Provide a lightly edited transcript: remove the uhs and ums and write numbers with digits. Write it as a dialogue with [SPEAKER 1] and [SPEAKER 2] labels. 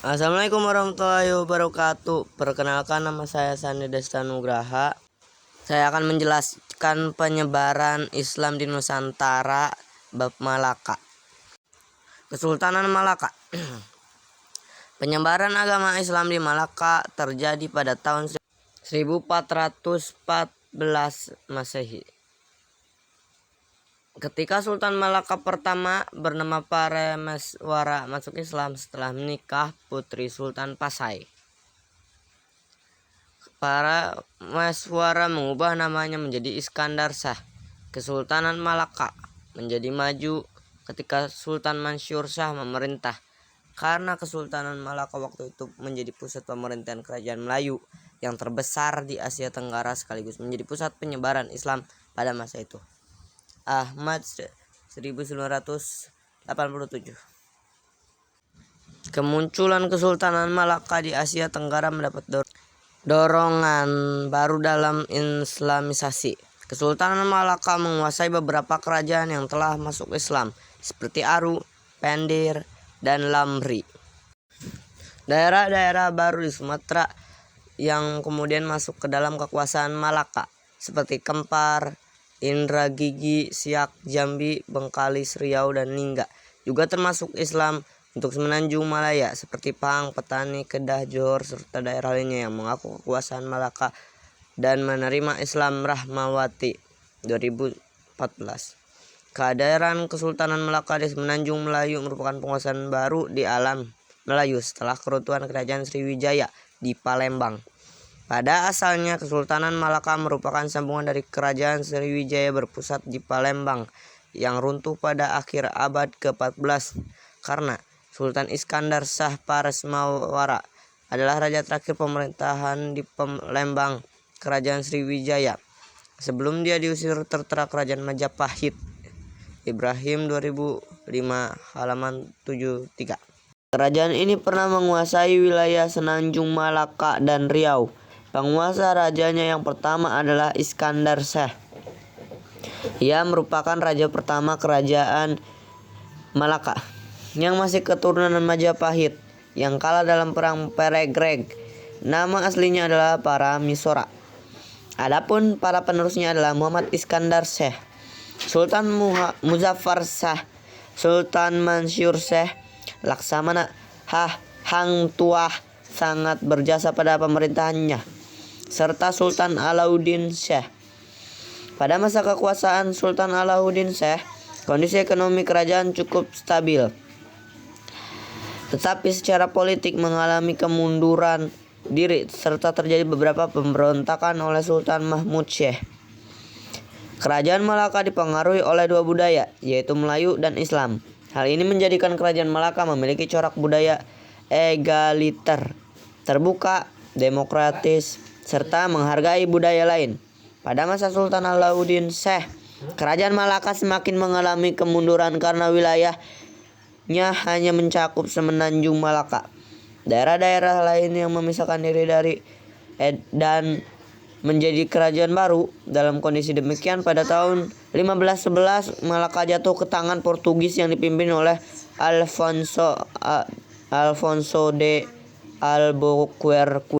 [SPEAKER 1] Assalamualaikum warahmatullahi wabarakatuh. Perkenalkan, nama saya Sandi Desta Nugraha. Saya akan menjelaskan penyebaran Islam di Nusantara bab Malaka. Kesultanan Malaka. Penyebaran agama Islam di Malaka terjadi pada tahun 1414 Masehi. Ketika Sultan Malaka pertama bernama Parameswara masuk Islam setelah menikah putri Sultan Pasai. Parameswara mengubah namanya menjadi Iskandar Shah. Kesultanan Malaka menjadi maju ketika Sultan Mansur Shah memerintah, karena Kesultanan Malaka waktu itu menjadi pusat pemerintahan kerajaan Melayu yang terbesar di Asia Tenggara sekaligus menjadi pusat penyebaran Islam pada masa itu. Ahmad 1987. Kemunculan Kesultanan Malaka di Asia Tenggara mendapat dorongan baru dalam Islamisasi. Kesultanan Malaka menguasai beberapa kerajaan yang telah masuk Islam seperti Aru, Pendir, dan Lamri. Daerah-daerah baru di Sumatera yang kemudian masuk ke dalam kekuasaan Malaka seperti Kempar, Indragigi, Siak, Jambi, Bengkalis, Riau, dan Lingga juga termasuk Islam untuk Semenanjung Malaya seperti Pahang, Petani, Kedah, Johor, serta daerah lainnya yang mengaku kekuasaan Malaka dan menerima Islam. Rahmawati 2014. Kehadiran Kesultanan Malaka di Semenanjung Melayu merupakan penguasaan baru di alam Melayu setelah keruntuhan Kerajaan Sriwijaya di Palembang. Pada asalnya Kesultanan Malaka merupakan sambungan dari Kerajaan Sriwijaya berpusat di Palembang yang runtuh pada akhir abad ke-14 karena Sultan Iskandar Shah Parameswara adalah raja terakhir pemerintahan di Palembang Kerajaan Sriwijaya sebelum dia diusir tertera Kerajaan Majapahit. Ibrahim 2005 halaman 73. Kerajaan ini pernah menguasai wilayah Semenanjung Malaka dan Riau. Penguasa rajanya yang pertama adalah Iskandar Shah. Ia merupakan raja pertama kerajaan Malaka yang masih keturunan Majapahit yang kalah dalam perang Peregreg. Nama aslinya adalah Parameswara. Adapun para penerusnya adalah Muhammad Iskandar Shah, Sultan Muzaffar Shah, Sultan Mansur Shah, Laksamana Hang Tuah sangat berjasa pada pemerintahannya, serta Sultan Alauddin Shah. Pada masa kekuasaan Sultan Alauddin Shah, kondisi ekonomi kerajaan cukup stabil, tetapi secara politik mengalami kemunduran diri serta terjadi beberapa pemberontakan oleh Sultan Mahmud Syekh. Kerajaan Malaka dipengaruhi oleh dua budaya, yaitu Melayu dan Islam. Hal ini menjadikan kerajaan Malaka memiliki corak budaya egaliter, terbuka, demokratis, serta menghargai budaya lain. Pada masa Sultan Alauddin Shah, kerajaan Malaka semakin mengalami kemunduran karena wilayahnya hanya mencakup Semenanjung Malaka. Daerah-daerah lain yang memisahkan diri dari dan menjadi kerajaan baru. Dalam kondisi demikian, pada tahun 1511 Malaka jatuh ke tangan Portugis yang dipimpin oleh Alfonso de Albuquerque.